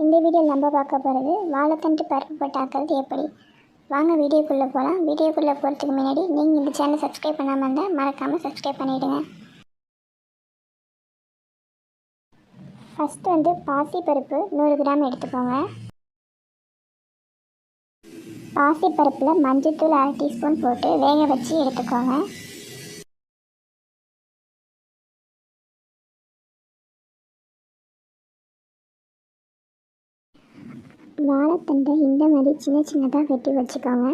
இந்த வீடியோவில் நம்ம பார்க்க போகிறது வாழைத்தண்டு பருப்பு போட்டு ஆக்கிறது எப்படி. வாங்க வீடியோக்குள்ளே போகலாம். வீடியோக்குள்ளே போகிறதுக்கு முன்னாடி நீங்கள் இந்த சேனலை சப்ஸ்கிரைப் பண்ணாமல் இருந்தால் மறக்காமல் சப்ஸ்கிரைப் பண்ணிவிடுங்க. ஃபஸ்ட்டு பாசிப்பருப்பு 100 கிராம் எடுத்துக்கோங்க. பாசிப்பருப்பில் மஞ்சள்தூள் 1/2 டீஸ்பூன் போட்டு வேக வச்சு எடுத்துக்கோங்க. வாழைத்தண்டை இந்த மாதிரி சின்ன சின்னதாக வெட்டி வச்சுக்கோங்க.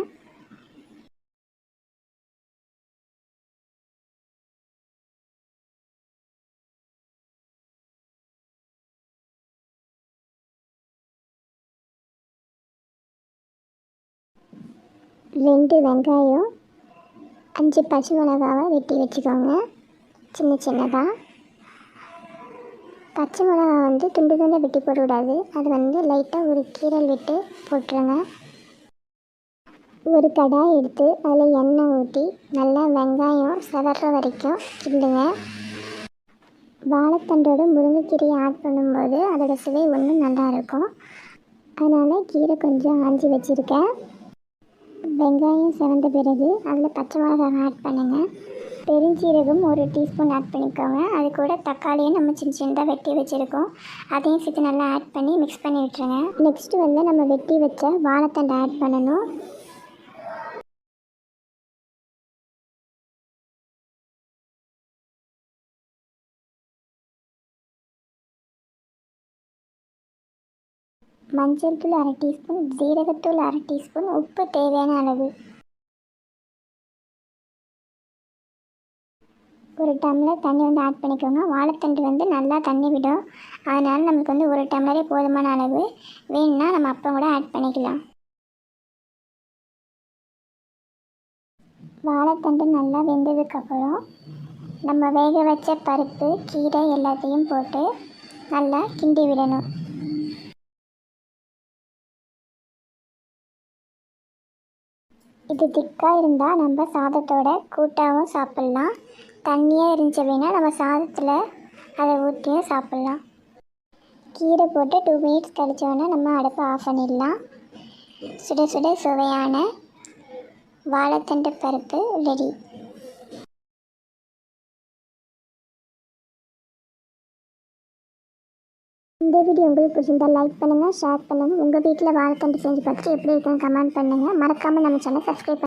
ரெண்டு வெங்காயம், 5 பச்சை மிளகாவை வெட்டி வச்சுக்கோங்க சின்ன சின்னதாக. பச்சை மிளகா துண்டு துண்டாக வெட்டி போடக்கூடாது, அது லைட்டாக ஒரு கீரல் விட்டு போட்டுருங்க. ஒரு கடாய் எடுத்து அதில் எண்ணெய் ஊற்றி நல்லா வெங்காயம் செவர்ற வரைக்கும் கிண்டுங்க. வாழைத்தண்டோட முருங்கைக்கீரையை ஆட் பண்ணும்போது அதோட சுவை ஒன்றும் நல்லாயிருக்கும். அதனால் கீரை கொஞ்சம் ஆஞ்சி வச்சுருக்கேன். வெங்காயம் செவந்த பிறகு அதில் பச்சை மிளகாவை ஆட் பண்ணுங்கள். பெருஞ்சீரகம் 1 டீஸ்பூன் ஆட் பண்ணிக்கோங்க. அது கூட தக்காளியும் நம்ம சின்ன சின்னதாக வெட்டி வச்சுருக்கோம், அதையும் சேர்த்து நல்லா ஆட் பண்ணி மிக்ஸ் பண்ணி விட்டுருங்க. நெக்ஸ்ட்டு நம்ம வெட்டி வச்ச வாழைத்தண்டை ஆட் பண்ணணும். மஞ்சள் தூள் 1/2 டீஸ்பூன், ஜீரகத்தூள் 1/2 டீஸ்பூன், உப்பு தேவையான அளவு. ஒரு டம்ளர் தண்ணி ஆட் பண்ணிக்கோங்க. வாழைத்தண்டு நல்லா தண்ணி விடும், அதனால் நமக்கு 1 டம்ளரே போதுமான அளவு. வேணும்னா நம்ம அப்போ கூட ஆட் பண்ணிக்கலாம். வாழைத்தண்டு நல்லா வெந்ததுக்கப்புறம் நம்ம வேக வச்ச பருப்பு, கீரை எல்லாத்தையும் போட்டு நல்லா கிண்டி விடணும். இது திக்காக இருந்தால் நம்ம சாதத்தோட கூட்டாகவும் சாப்பிட்லாம். தண்ணியாக இருந்துச்சு அப்படின்னா நம்ம சாதத்தில் அதை ஊற்றியும் சாப்பிட்லாம். கீரை போட்டு 2 மினிட்ஸ் கழிச்சோன்னா நம்ம அடுப்பை ஆஃப் பண்ணிடலாம். சுட சுட சுவையான வாழைத்தண்டு பருப்பு ரெடி. இந்த வீடியோ உங்களுக்கு பிடிச்சிருந்தால் லைக் பண்ணுங்கள், ஷேர் பண்ணுங்கள். உங்கள் வீட்டில் வாழைத்தண்டு செஞ்சு பார்த்துட்டு எப்படி இருக்குன்னு கமெண்ட் பண்ணுங்கள். மறக்காமல் நம்ம சேனல் சப்ஸ்கிரைப்